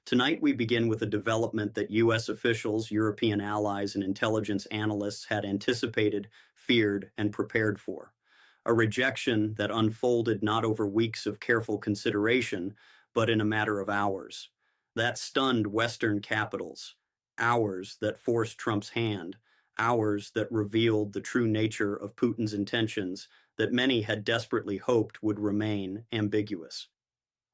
Tonight, we begin with a development that U.S. officials, European allies, and intelligence analysts had anticipated, feared, and prepared for. A rejection that unfolded not over weeks of careful consideration, but in a matter of hours. That stunned Western capitals. Hours that forced Trump's hand. Hours that revealed the true nature of Putin's intentions that many had desperately hoped would remain ambiguous.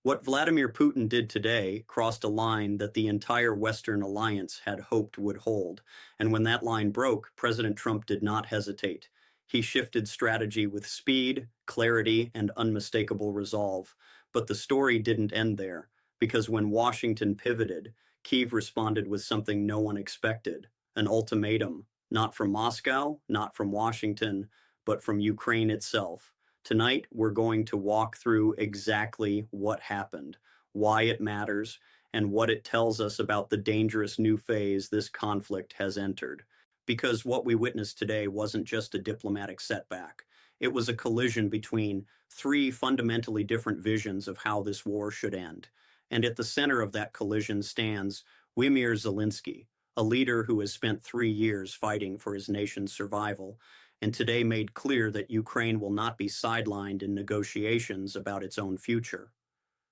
What Vladimir Putin did today crossed a line that the entire Western alliance had hoped would hold, and when that line broke, President Trump did not hesitate. He shifted strategy with speed, clarity, and unmistakable resolve. But the story didn't end there, because when Washington pivoted, Kyiv responded with something no one expected: an ultimatum, not from Moscow, not from Washington, but from Ukraine itself. Tonight, we're going to walk through exactly what happened, why it matters, and what it tells us about the dangerous new phase this conflict has entered. Because what we witnessed today wasn't just a diplomatic setback. It was a collision between three fundamentally different visions of how this war should end. And at the center of that collision stands Wladimir Zelensky, a leader who has spent 3 years fighting for his nation's survival, and today made clear that Ukraine will not be sidelined in negotiations about its own future.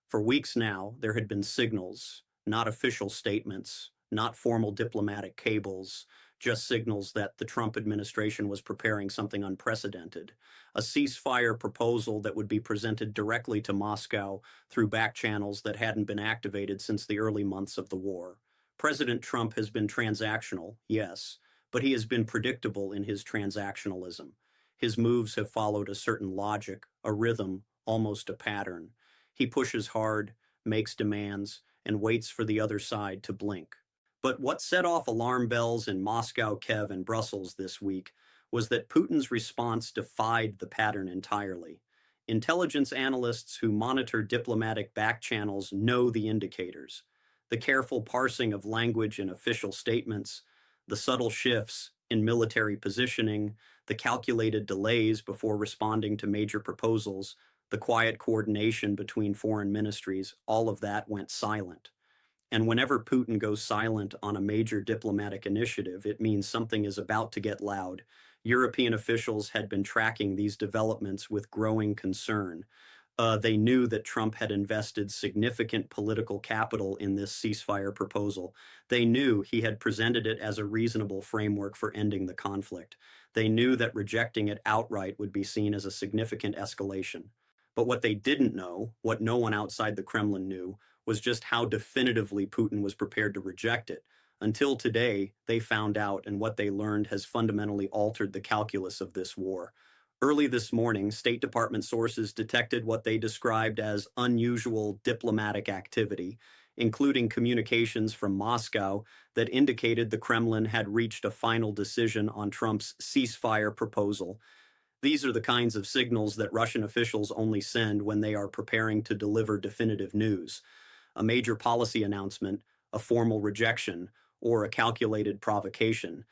For weeks now, there had been signals, not official statements, not formal diplomatic cables, just signals that the Trump administration was preparing something unprecedented, a ceasefire proposal that would be presented directly to Moscow through back channels that hadn't been activated since the early months of the war. President Trump has been transactional, yes, but he has been predictable in his transactionalism. His moves have followed a certain logic, a rhythm, almost a pattern. He pushes hard, makes demands, and waits for the other side to blink. But what set off alarm bells in Moscow, Kiev, and Brussels this week was that Putin's response defied the pattern entirely. Intelligence analysts who monitor diplomatic back channels know the indicators: the careful parsing of language in official statements, the subtle shifts in military positioning, the calculated delays before responding to major proposals, the quiet coordination between foreign ministries. All of that went silent. And whenever Putin goes silent on a major diplomatic initiative, it means something is about to get loud. European officials had been tracking these developments with growing concern. They knew that Trump had invested significant political capital in this ceasefire proposal. They knew he had presented it as a reasonable framework for ending the conflict. They knew that rejecting it outright would be seen as a significant escalation. But what they didn't know, what no one outside the Kremlin knew, was just how definitively Putin was prepared to reject it. Until today, they found out, and what they learned has fundamentally altered the calculus of this war. Early this morning, State Department sources detected what they described as unusual diplomatic activity, including communications from Moscow that indicated the Kremlin had reached a final decision on Trump's ceasefire proposal. These are the kinds of signals that Russian officials only send when they are preparing to deliver definitive news: a major policy announcement, a formal rejection, or a calculated provocation.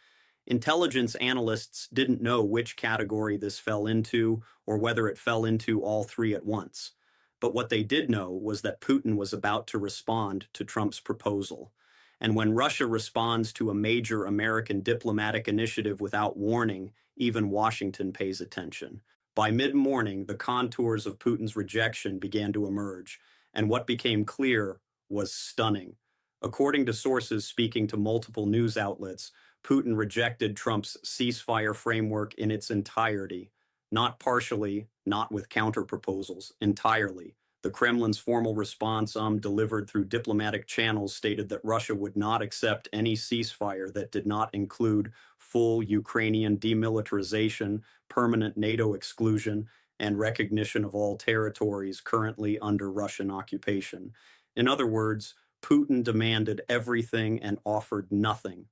Intelligence analysts didn't know which category this fell into, or whether it fell into all three at once. But what they did know was that Putin was about to respond to Trump's proposal. And when Russia responds to a major American diplomatic initiative without warning, even Washington pays attention. By mid-morning, the contours of Putin's rejection began to emerge, and what became clear was stunning. According to sources speaking to multiple news outlets, Putin rejected Trump's ceasefire framework in its entirety, not partially, not with counterproposals, entirely. The Kremlin's formal response, delivered through diplomatic channels, stated that Russia would not accept any ceasefire that did not include full Ukrainian demilitarization, permanent NATO exclusion, and recognition of all territories currently under Russian occupation. In other words, Putin demanded everything and offered nothing.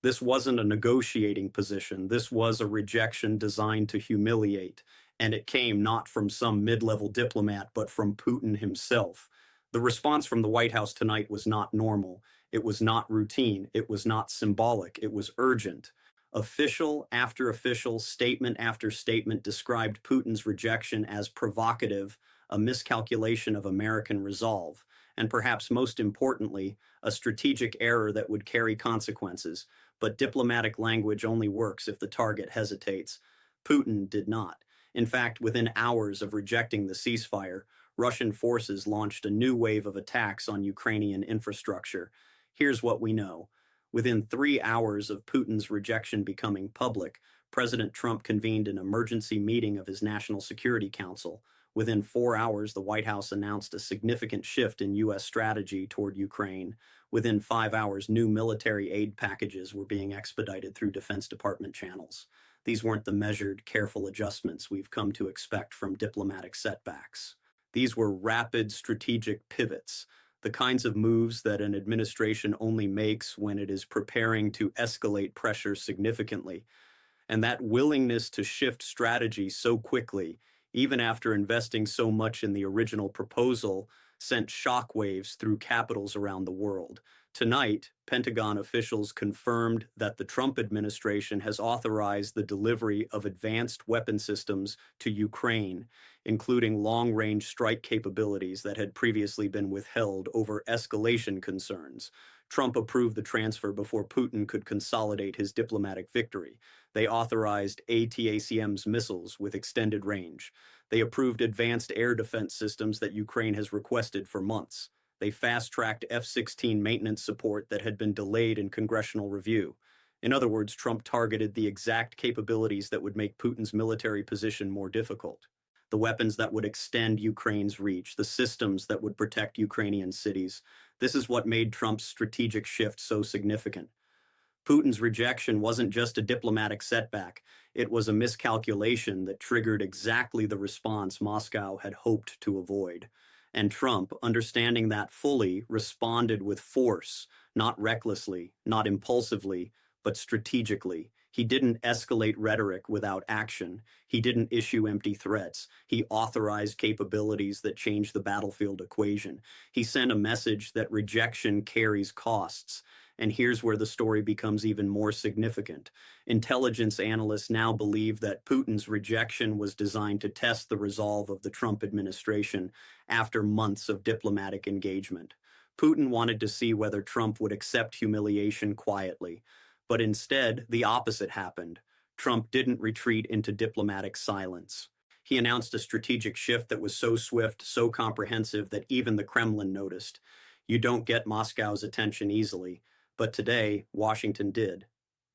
This wasn't a negotiating position. This was a rejection designed to humiliate, and it came not from some mid-level diplomat, but from Putin himself. The response from the White House tonight was not normal. It was not routine. It was not symbolic. It was urgent. Official after official, statement after statement described Putin's rejection as provocative, a miscalculation of American resolve. and perhaps most importantly, a strategic error that would carry consequences. But diplomatic language only works if the target hesitates. Putin did not. In fact, within hours of rejecting the ceasefire, Russian forces launched a new wave of attacks on Ukrainian infrastructure. Here's what we know. Within 3 hours of Putin's rejection becoming public, President Trump convened an emergency meeting of his National Security Council. Within 4 hours, the White House announced a significant shift in U.S. strategy toward Ukraine. Within 5 hours, new military aid packages were being expedited through Defense Department channels. These weren't the measured, careful adjustments we've come to expect from diplomatic setbacks. These were rapid strategic pivots, the kinds of moves that an administration only makes when it is preparing to escalate pressure significantly. And that willingness to shift strategy so quickly, even after investing so much in the original proposal, sent shockwaves through capitals around the world. Tonight, Pentagon officials confirmed that the Trump administration has authorized the delivery of advanced weapon systems to Ukraine, including long-range strike capabilities that had previously been withheld over escalation concerns. Trump approved the transfer before Putin could consolidate his diplomatic victory. They authorized ATACMS missiles with extended range. They approved advanced air defense systems that Ukraine has requested for months. They fast-tracked F-16 maintenance support that had been delayed in congressional review. In other words, Trump targeted the exact capabilities that would make Putin's military position more difficult. The weapons that would extend Ukraine's reach, the systems that would protect Ukrainian cities. This is what made Trump's strategic shift so significant. Putin's rejection wasn't just a diplomatic setback, it was a miscalculation that triggered exactly the response Moscow had hoped to avoid. And Trump, understanding that fully, responded with force, not recklessly, not impulsively, but strategically. He didn't escalate rhetoric without action. He didn't issue empty threats. He authorized capabilities that changed the battlefield equation. He sent a message that rejection carries costs. And here's where the story becomes even more significant. Intelligence analysts now believe that Putin's rejection was designed to test the resolve of the Trump administration after months of diplomatic engagement. Putin wanted to see whether Trump would accept humiliation quietly. But instead, the opposite happened. Trump didn't retreat into diplomatic silence. He announced a strategic shift that was so swift, so comprehensive that even the Kremlin noticed. You don't get Moscow's attention easily. But today, Washington did.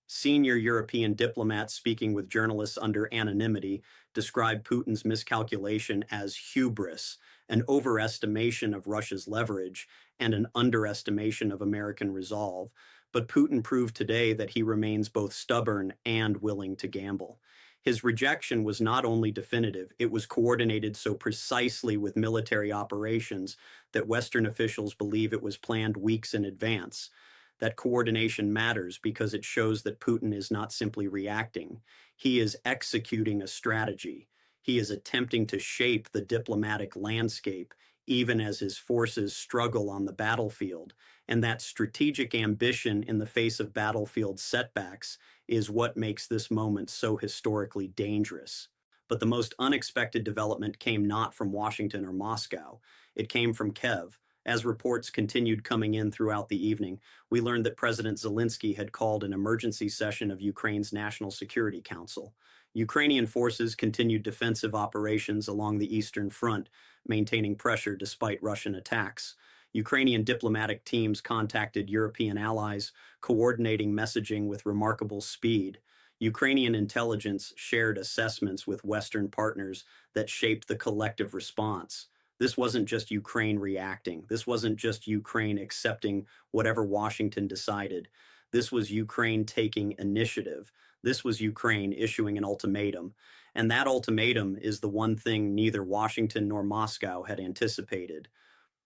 Senior European diplomats speaking with journalists under anonymity described Putin's miscalculation as hubris, an overestimation of Russia's leverage, and an underestimation of American resolve. But Putin proved today that he remains both stubborn and willing to gamble. His rejection was not only definitive, it was coordinated so precisely with military operations that Western officials believe it was planned weeks in advance. That coordination matters because it shows that Putin is not simply reacting. He is executing a strategy. He is attempting to shape the diplomatic landscape, even as his forces struggle on the battlefield. And that strategic ambition in the face of battlefield setbacks is what makes this moment so historically dangerous. But the most unexpected development came not from Washington or Moscow. It came from Kiev. As reports continued coming in throughout the evening, we learned that President Zelensky had called an emergency session of Ukraine's National Security Council. Ukrainian forces continued defensive operations along the Eastern Front, maintaining pressure despite Russian attacks. Ukrainian diplomatic teams contacted European allies, coordinating messaging with remarkable speed. Ukrainian intelligence shared assessments with Western partners that shaped the collective response. This wasn't just Ukraine reacting. This wasn't just Ukraine accepting whatever Washington decided. This was Ukraine taking initiative. This was Ukraine issuing an ultimatum. And that ultimatum is the one thing neither Washington nor Moscow had anticipated.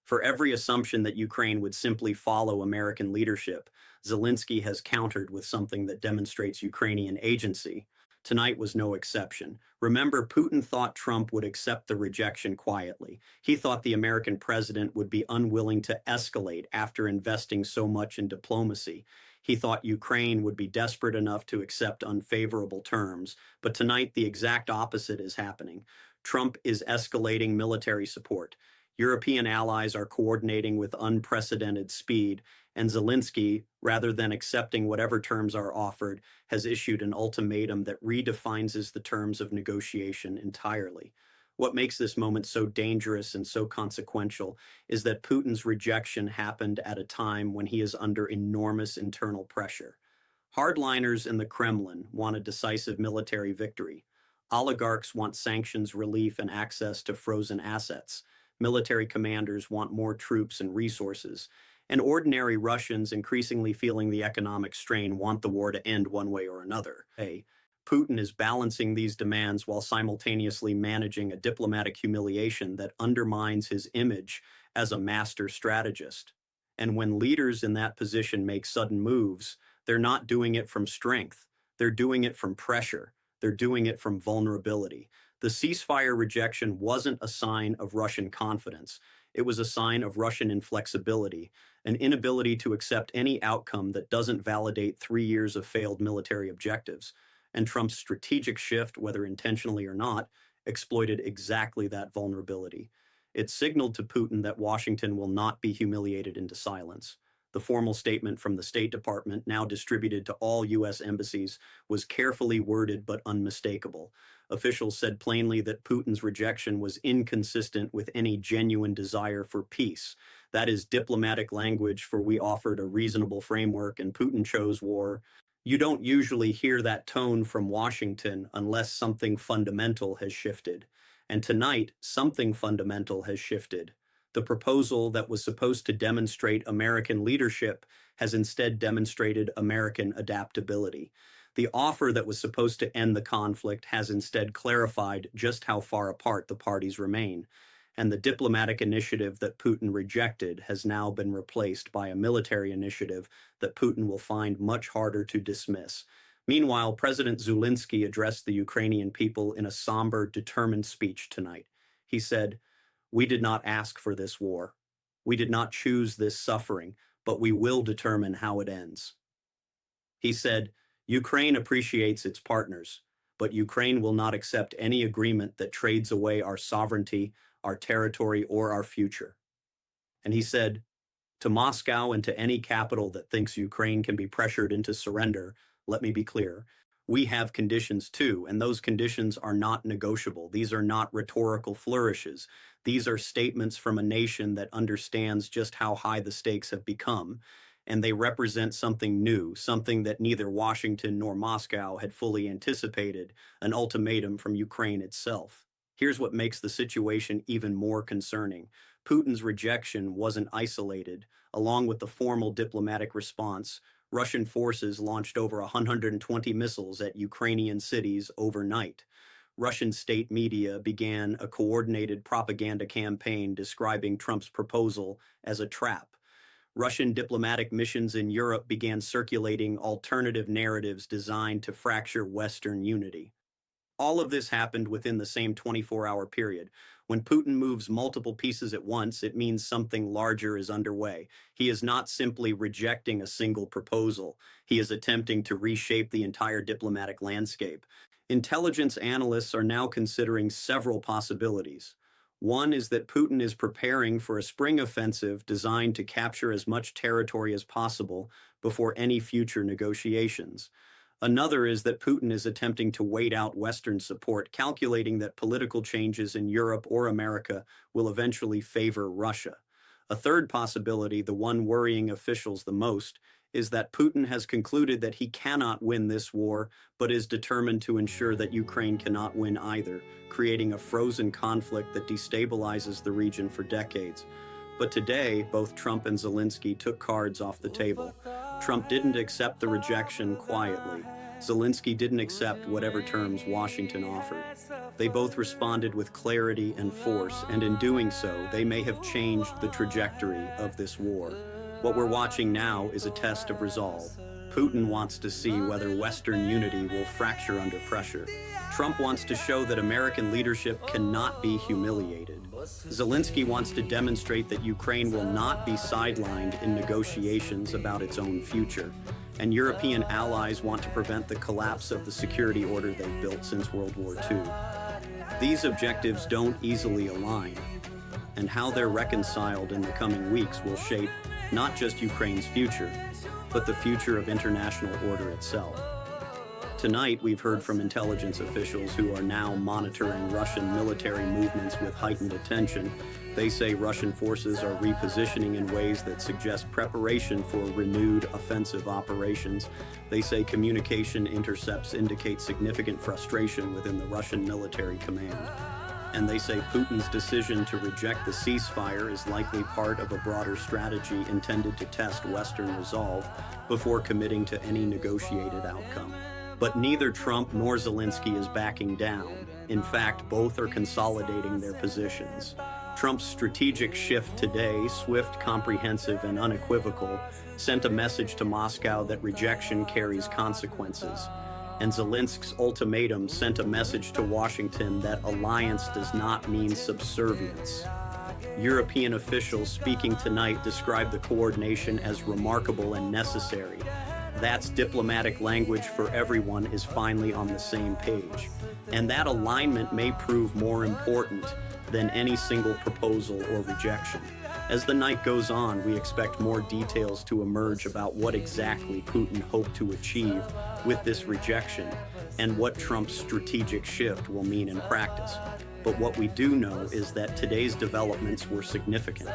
For every assumption that Ukraine would simply follow American leadership, Zelensky has countered with something that demonstrates Ukrainian agency. Tonight was no exception. Remember, Putin thought Trump would accept the rejection quietly. He thought the American president would be unwilling to escalate after investing so much in diplomacy. He thought Ukraine would be desperate enough to accept unfavorable terms. But tonight, the exact opposite is happening. Trump is escalating military support. European allies are coordinating with unprecedented speed, and Zelensky, rather than accepting whatever terms are offered, has issued an ultimatum that redefines the terms of negotiation entirely. What makes this moment so dangerous and so consequential is that Putin's rejection happened at a time when he is under enormous internal pressure. Hardliners in the Kremlin want a decisive military victory. Oligarchs want sanctions relief and access to frozen assets. Military commanders want more troops and resources. And ordinary Russians, increasingly feeling the economic strain, want the war to end one way or another. Putin is balancing these demands while simultaneously managing a diplomatic humiliation that undermines his image as a master strategist. And when leaders in that position make sudden moves, they're not doing it from strength. They're doing it from pressure. They're doing it from vulnerability. The ceasefire rejection wasn't a sign of Russian confidence. It was a sign of Russian inflexibility, an inability to accept any outcome that doesn't validate 3 years of failed military objectives. And Trump's strategic shift, whether intentionally or not, exploited exactly that vulnerability. It signaled to Putin that Washington will not be humiliated into silence. The formal statement from the State Department, now distributed to all U.S. embassies, was carefully worded but unmistakable. Officials said plainly that Putin's rejection was inconsistent with any genuine desire for peace. That is diplomatic language for "we offered a reasonable framework and Putin chose war." You don't usually hear that tone from Washington unless something fundamental has shifted. And tonight, something fundamental has shifted. The proposal that was supposed to demonstrate American leadership has instead demonstrated American adaptability. The offer that was supposed to end the conflict has instead clarified just how far apart the parties remain. And the diplomatic initiative that Putin rejected has now been replaced by a military initiative that Putin will find much harder to dismiss. Meanwhile, President Zelensky addressed the Ukrainian people in a somber, determined speech tonight. He said, "We did not ask for this war. We did not choose this suffering, but we will determine how it ends." He said, "Ukraine appreciates its partners, but Ukraine will not accept any agreement that trades away our sovereignty, our territory, or our future." And he said, "To Moscow and to any capital that thinks Ukraine can be pressured into surrender, let me be clear. We have conditions too, and those conditions are not negotiable. These are not rhetorical flourishes. These are statements from a nation that understands just how high the stakes have become, and they represent something new, something that neither Washington nor Moscow had fully anticipated, an ultimatum from Ukraine itself." Here's what makes the situation even more concerning. Putin's rejection wasn't isolated. Along with the formal diplomatic response, Russian forces launched over 120 missiles at Ukrainian cities overnight. Russian state media began a coordinated propaganda campaign describing Trump's proposal as a trap. Russian diplomatic missions in Europe began circulating alternative narratives designed to fracture Western unity. All of this happened within the same 24-hour period. When Putin moves multiple pieces at once, it means something larger is underway. He is not simply rejecting a single proposal. He is attempting to reshape the entire diplomatic landscape. Intelligence analysts are now considering several possibilities. One is that Putin is preparing for a spring offensive designed to capture as much territory as possible before any future negotiations. Another is that Putin is attempting to wait out Western support, calculating that political changes in Europe or America will eventually favor Russia. A third possibility, the one worrying officials the most, is that Putin has concluded that he cannot win this war, but is determined to ensure that Ukraine cannot win either, creating a frozen conflict that destabilizes the region for decades. But today, both Trump and Zelensky took cards off the table. Trump didn't accept the rejection quietly. Zelensky didn't accept whatever terms Washington offered. They both responded with clarity and force, and in doing so, they may have changed the trajectory of this war. What we're watching now is a test of resolve. Putin wants to see whether Western unity will fracture under pressure. Trump wants to show that American leadership cannot be humiliated. Zelensky wants to demonstrate that Ukraine will not be sidelined in negotiations about its own future. And European allies want to prevent the collapse of the security order they've built since World War II. These objectives don't easily align. and how they're reconciled in the coming weeks will shape not just Ukraine's future, but the future of international order itself. Tonight, we've heard from intelligence officials who are now monitoring Russian military movements with heightened attention. They say Russian forces are repositioning in ways that suggest preparation for renewed offensive operations. They say communication intercepts indicate significant frustration within the Russian military command. And they say Putin's decision to reject the ceasefire is likely part of a broader strategy intended to test Western resolve before committing to any negotiated outcome. But neither Trump nor Zelensky is backing down. In fact, both are consolidating their positions. Trump's strategic shift today, swift, comprehensive, and unequivocal, sent a message to Moscow that rejection carries consequences. And Zelensky's ultimatum sent a message to Washington that alliance does not mean subservience. European officials speaking tonight described the coordination as remarkable and necessary. That's diplomatic language for everyone is finally on the same page. And that alignment may prove more important than any single proposal or rejection. As the night goes on, we expect more details to emerge about what exactly Putin hoped to achieve with this rejection and what Trump's strategic shift will mean in practice. But what we do know is that today's developments were significant.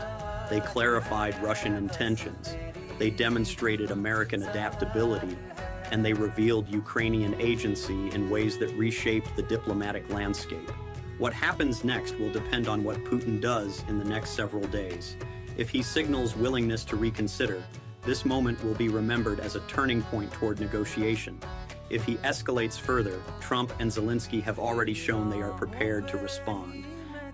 They clarified Russian intentions, they demonstrated American adaptability, and they revealed Ukrainian agency in ways that reshaped the diplomatic landscape. What happens next will depend on what Putin does in the next several days. If he signals willingness to reconsider, this moment will be remembered as a turning point toward negotiation. If he escalates further, Trump and Zelensky have already shown they are prepared to respond.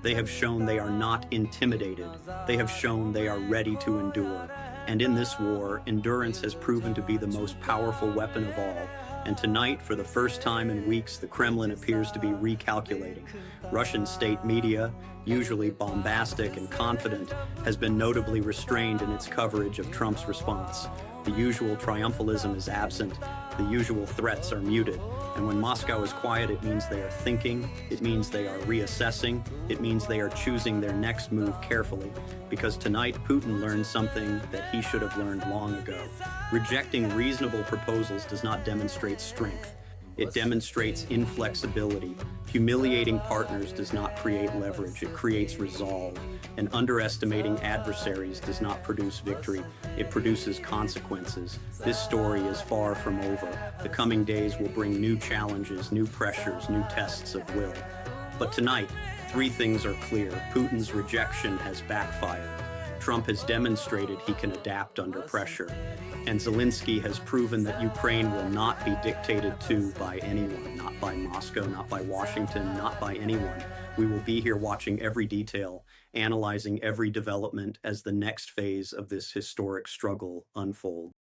They have shown they are not intimidated. They have shown they are ready to endure. And in this war, endurance has proven to be the most powerful weapon of all. And tonight, for the first time in weeks, the Kremlin appears to be recalculating. Russian state media, usually bombastic and confident, has been notably restrained in its coverage of Trump's response. The usual triumphalism is absent, the usual threats are muted. And when Moscow is quiet, it means they are thinking, it means they are reassessing, it means they are choosing their next move carefully. Because tonight, Putin learned something that he should have learned long ago. Rejecting reasonable proposals does not demonstrate strength. It demonstrates inflexibility. Humiliating partners does not create leverage, it creates resolve. And underestimating adversaries does not produce victory, it produces consequences. This story is far from over. The coming days will bring new challenges, new pressures, new tests of will. But tonight, three things are clear. Putin's rejection has backfired. Trump has demonstrated he can adapt under pressure. And Zelensky has proven that Ukraine will not be dictated to by anyone, not by Moscow, not by Washington, not by anyone. We will be here watching every detail, analyzing every development as the next phase of this historic struggle unfolds.